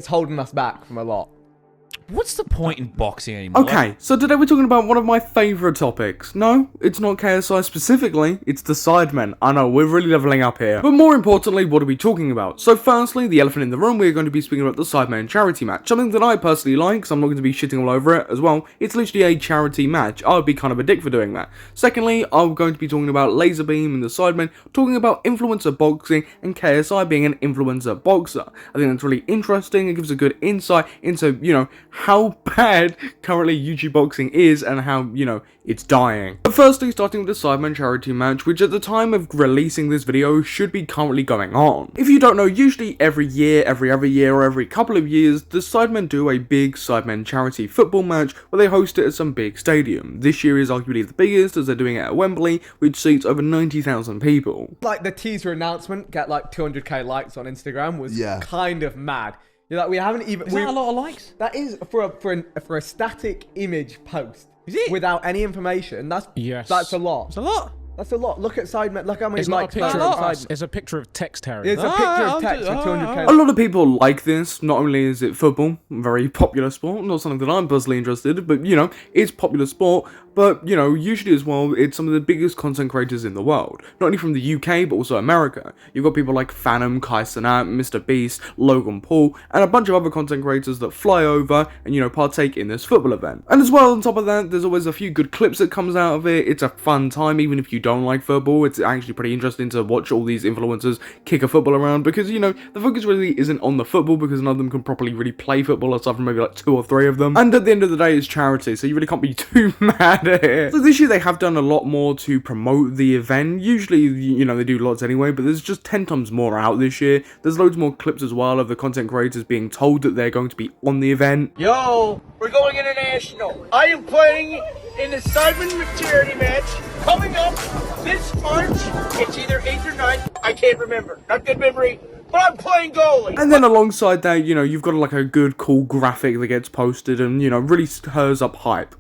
it's holding us back from a lot. What's the point in boxing anymore? Okay, so today we're talking about one of my favourite topics. No, it's not KSI specifically, it's the Sidemen. I know, we're really levelling up here. But more importantly, what are we talking about? So firstly, the elephant in the room, we're going to be speaking about the Sidemen charity match. Something that I personally like, because I'm not going to be shitting all over it as well. It's literally a charity match. I would be kind of a dick for doing that. Secondly, I'm going to be talking about lazarbeam and the Sidemen, talking about influencer boxing and KSI being an influencer boxer. I think that's really interesting. It gives a good insight into, you know, how bad currently YouTube boxing is and how, you know, it's dying. But firstly, starting with the Sidemen charity match, which at the time of releasing this video should be currently going on. If you don't know, usually every year, every other year, or every couple of years, the Sidemen do a big Sidemen charity football match where they host it at some big stadium. This year is arguably the biggest, as they're doing it at Wembley, which seats over 90,000 people. Like the teaser announcement, get like 200k likes on Instagram was kind of mad. You're like, we haven't even. Is that a lot of likes? That is for a static image post. Is it? Without any information. That's a lot. It's a lot. That's a lot. Look at Sidemen. Look how many It's not a likes. picture of us. It's a picture of text, Harry. It's a picture of text with 200k. A lot of people like this. Not only is it football, a very popular sport, not something that I'm personally interested in, but, you know, it's popular sport. But, you know, usually as well, it's some of the biggest content creators in the world. Not only from the UK, but also America. You've got people like Phantom, Kai Cenat, mrbeast, Logan Paul, and a bunch of other content creators that fly over and, you know, partake in this football event. And as well, on top of that, there's always a few good clips that comes out of it. It's a fun time, even if you don't like football. It's actually pretty interesting to watch all these influencers kick a football around because, you know, the focus really isn't on the football because none of them can properly really play football aside from maybe like 2 or 3 of them. And at the end of the day, it's charity, so you really can't be too mad at it. So this year they have done a lot more to promote the event. Usually, you know, they do lots anyway, but there's just 10 times more out this year. There's loads more clips as well of the content creators being told that they're going to be on the event. Yo, we're going international. I am playing in the Sidemen charity match coming up this March. It's either 8th or 9th. I can't remember. Not good memory. But I'm playing goalie. And then alongside that, you know, you've got like a good, cool graphic that gets posted and, you know, really stirs up hype.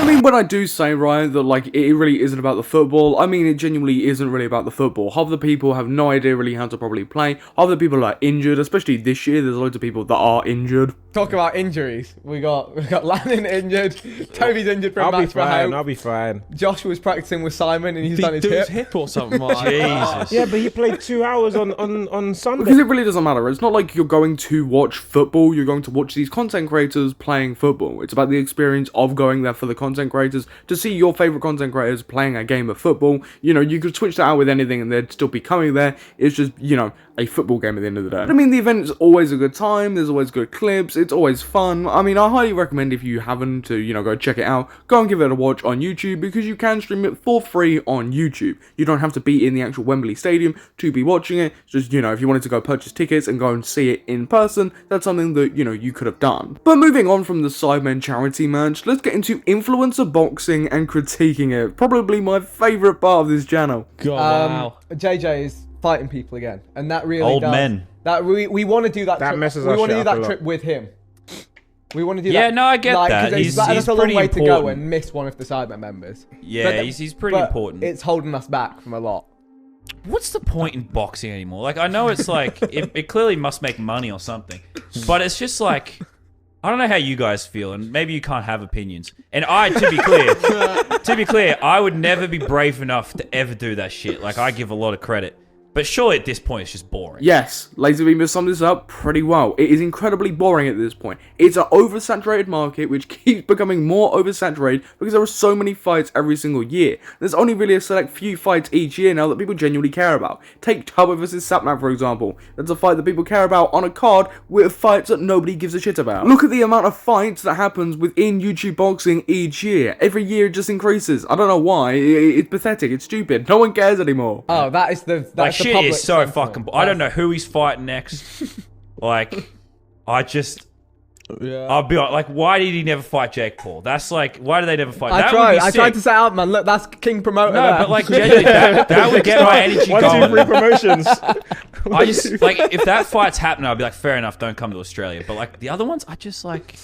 I mean, when I do say, right, that, like, it really isn't about the football, I mean, it genuinely isn't really about the football. Half the people have no idea really how to properly play. Half the people are injured, especially this year. There's loads of people that are injured. Talk about injuries. We got Lannon injured. Toby's injured for a match for home. I'll be fine. Josh was practicing with Simon and he's done his hip. or something. Jesus. Yeah, but he played 2 hours on Sunday. Because it really doesn't matter. It's not like you're going to watch football. You're going to watch these content creators playing football. It's about the experience of going there for the content creators to see your favorite content creators playing a game of football. You know, you could switch that out with anything and they'd still be coming there. It's just, you know, a football game at the end of the day. But I mean, the event is always a good time. There's always good clips. It's always fun. I mean, I highly recommend if you haven't to, you know, go check it out. Go and give it a watch on YouTube because you can stream it for free on YouTube. You don't have to be in the actual Wembley Stadium to be watching it. Just, you know, if you wanted to go purchase tickets and go and see it in person, that's something that, you know, you could have done. But moving on from the Sidemen charity match, let's get into influencer boxing and critiquing it. Probably my favourite part of this channel. God, wow. JJ is fighting people again, and that really Old does. men. That we want to do that. That trip. messes we our want to shit do up that a trip lot. with him. We want to do that. Yeah, no, I get that. That's a long way to go and miss one of the Sidemen members. Yeah, he's pretty important. It's holding us back from a lot. What's the point in boxing anymore? Like, I know it's like, it clearly must make money or something, but it's just like, I don't know how you guys feel, and maybe you can't have opinions. And to be clear, I would never be brave enough to ever do that shit. Like, I give a lot of credit. But surely at this point, it's just boring. Yes, lazarbeam has summed this up pretty well. It is incredibly boring at this point. It's an oversaturated market which keeps becoming more oversaturated because there are so many fights every single year. There's only really a select few fights each year now that people genuinely care about. Take Tubbo vs Sapman, for example. That's a fight that people care about on a card with fights that nobody gives a shit about. Look at the amount of fights that happens within YouTube boxing each year. Every year it just increases. I don't know why. It's pathetic. It's stupid. No one cares anymore. Oh, that's the Shit is so fucking. I don't know who he's fighting next. Like, I just. I'll be like, why did he never fight Jake Paul? That's like, why did they never fight? I tried to set out, man. Look, that's King promoter. No, there. but like, genuinely, that would get my energy 1, 2, going. 3 promotions. I just like if that fight's happening, I'd be like, fair enough, don't come to Australia. But like the other ones, I just like.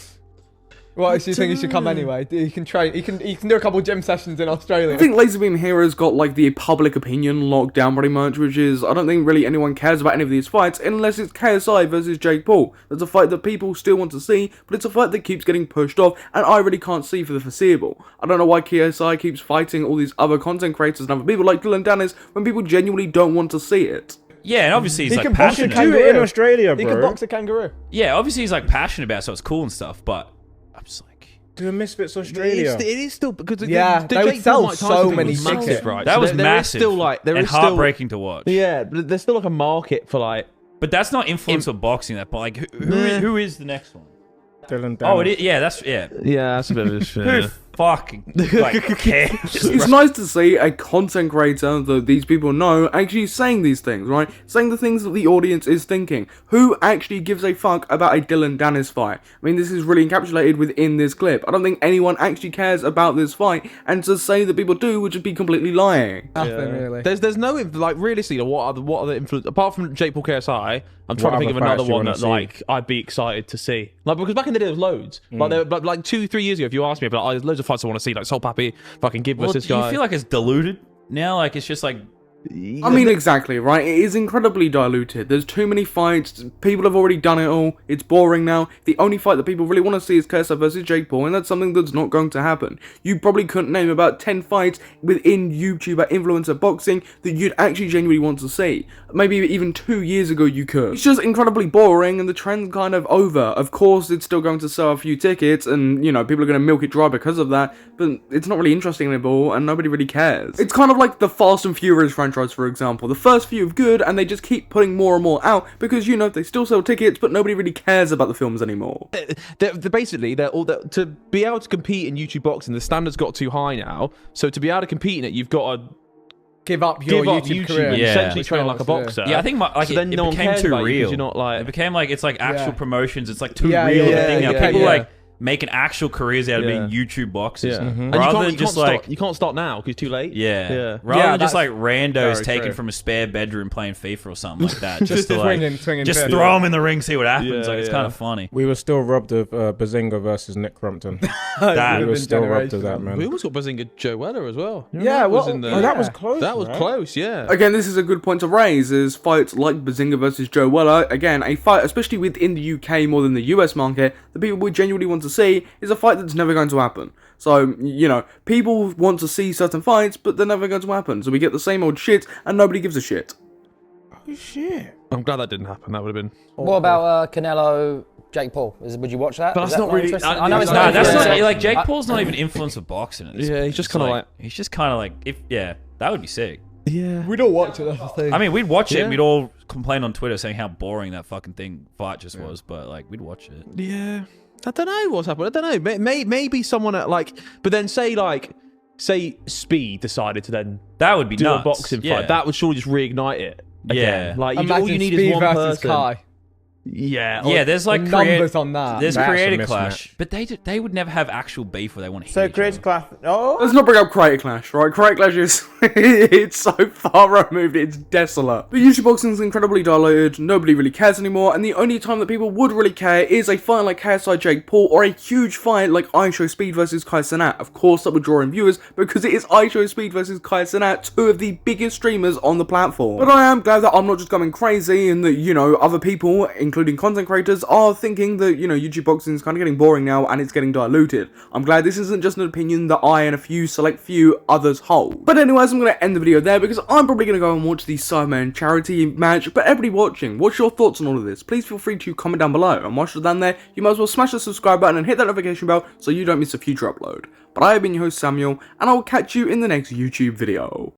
What, so you think he should come anyway? You can train. He can do a couple gym sessions in Australia. I think Lazarbeam Hero's got like the public opinion locked down pretty much, which is I don't think really anyone cares about any of these fights unless it's KSI versus Jake Paul. That's a fight that people still want to see, but it's a fight that keeps getting pushed off, and I really can't see for the foreseeable. I don't know why KSI keeps fighting all these other content creators and other people like Dylan Dennis when people genuinely don't want to see it. Yeah, and obviously he's He like can box a passionate. Do it in Australia, He can bro. box a kangaroo. Yeah, obviously he's like passionate about it, so it's cool and stuff. But I'm just like. Do a Misfits Australia. It is still because They Jake would Paul, sell Mike Tyson so thing many was massive, tickets. right? That So was there is massive. still like there and is still heartbreaking to watch. yeah, but there's still like a market for like But that's not influence of boxing. That, but like, who is the next one? Dylan Dennis. Oh, it is. Yeah, that's yeah, that's a bit of a Who fucking like cares? It's nice to see a content creator that these people know actually saying these things, right? Saying the things that the audience is thinking. Who actually gives a fuck about a Dylan Dennis fight? I mean, this is really encapsulated within this clip. I don't think anyone actually cares about this fight, and to say that people do would just be completely lying. Nothing really. There's no like realistically what are the influence apart from Jake Paul KSI. I'm trying What to think of other another fights you one wanna that see? like I'd be excited to see. Like because back in the day there was loads. But like 2-3 years ago, if you asked me, I'd be like, oh, there's loads of fights I want to see. Like Soul Pappy, fucking Give Well, versus do you guy. feel like it's diluted now? Like it's just like I mean, exactly, right? It is incredibly diluted. There's too many fights. People have already done it all. It's boring now. The only fight that people really want to see is KSI versus Jake Paul, and that's something that's not going to happen. You probably couldn't name about 10 fights within YouTuber influencer boxing that you'd actually genuinely want to see. Maybe even 2 years ago you could. It's just incredibly boring, and the trend's kind of over. Of course, it's still going to sell a few tickets, and, you know, people are going to milk it dry because of that, but it's not really interesting anymore, and nobody really cares. It's kind of like the Fast and Furious franchise, for example. The first few are good, and they just keep putting more and more out because, you know, they still sell tickets, but nobody really cares about the films anymore. They're all to be able to compete in YouTube boxing, the standards got too high now. So to be able to compete in it, you've got to Give up your give up YouTube YouTube career. and Yeah. essentially train like a Yeah. boxer. yeah, I think like So then it no one became cares too about you 'cause real. you're not like It became like it's like actual Yeah. promotions. It's like too Yeah, real of a yeah, thing now. yeah, People yeah. like making actual careers out of Yeah. being YouTube boxers, yeah. And rather you than can't just start, like you can't start now because it's too late. yeah, rather Yeah, than just that's like randos very taken true. from a spare bedroom playing FIFA or something like that. Just to like swinging just fist. throw them in the ring, see what happens. Yeah, like it's yeah. kind of funny. We were still robbed of Bazinga versus Nick Crumpton. That We were been still robbed of generational. that, We man. almost got Bazinga Joe Weller as well. You Yeah, remember? well, Was in the- Oh, that was Yeah. close. that was right? close. Yeah. Again, this is a good point to raise, is fights like Bazinga versus Joe Weller, again, a fight, especially within the UK more than the US market, that people would genuinely want to see, is a fight that's never going to happen. So, you know, people want to see certain fights, but they're never going to happen. So we get the same old shit, and nobody gives a shit. Oh shit. I'm glad that didn't happen. That would have been. What about Canelo, Jake Paul? Would you watch that? But Is that's that not really- interesting? I- I know it's Nah, Nah, not. that's not influencer. like Jake Paul's not even influence of boxing. At this Yeah, point. he's just It's kinda like like- he's just kind of like if that would be sick. Yeah. We'd all watch it, that's the thing. I mean, we'd watch it. Yeah. And we'd all complain on Twitter saying how boring that fucking fight just was. But like, we'd watch it. Yeah. I don't know what's happened. I don't know. Maybe someone at like, but then say Speed decided to then That would be do nuts. a boxing Yeah. fight. That would surely just reignite it. Again. Yeah. Like Imagine all you need Speed is one versus person. Kai. Yeah. Yeah, there's like Numbers on that. There's That's a creative mismatch. clash, but they would never have actual beef where they want to So hit each Creative other. Clash. Oh, Let's not bring up Creator Clash, right? Creator Clash is it's so far removed, it's desolate. But YouTube boxing is incredibly diluted, nobody really cares anymore, and the only time that people would really care is a fight like KSI Jake Paul or a huge fight like IShowSpeed versus Kai Cenat. Of course, that would draw in viewers because it is IShowSpeed versus Kai Cenat, two of the biggest streamers on the platform. But I am glad that I'm not just going crazy and that, you know, other people, including content creators, are thinking that, you know, YouTube boxing is kind of getting boring now and it's getting diluted. I'm glad this isn't just an opinion that I and a few select few others hold. But anyways, I'm going to end the video there because I'm probably going to go and watch the Sidemen charity match. But everybody watching, what's your thoughts on all of this? Please feel free to comment down below. And whilst you're down there, you might as well smash the subscribe button and hit that notification bell so you don't miss a future upload. But I have been your host Samuel, and I will catch you in the next YouTube video.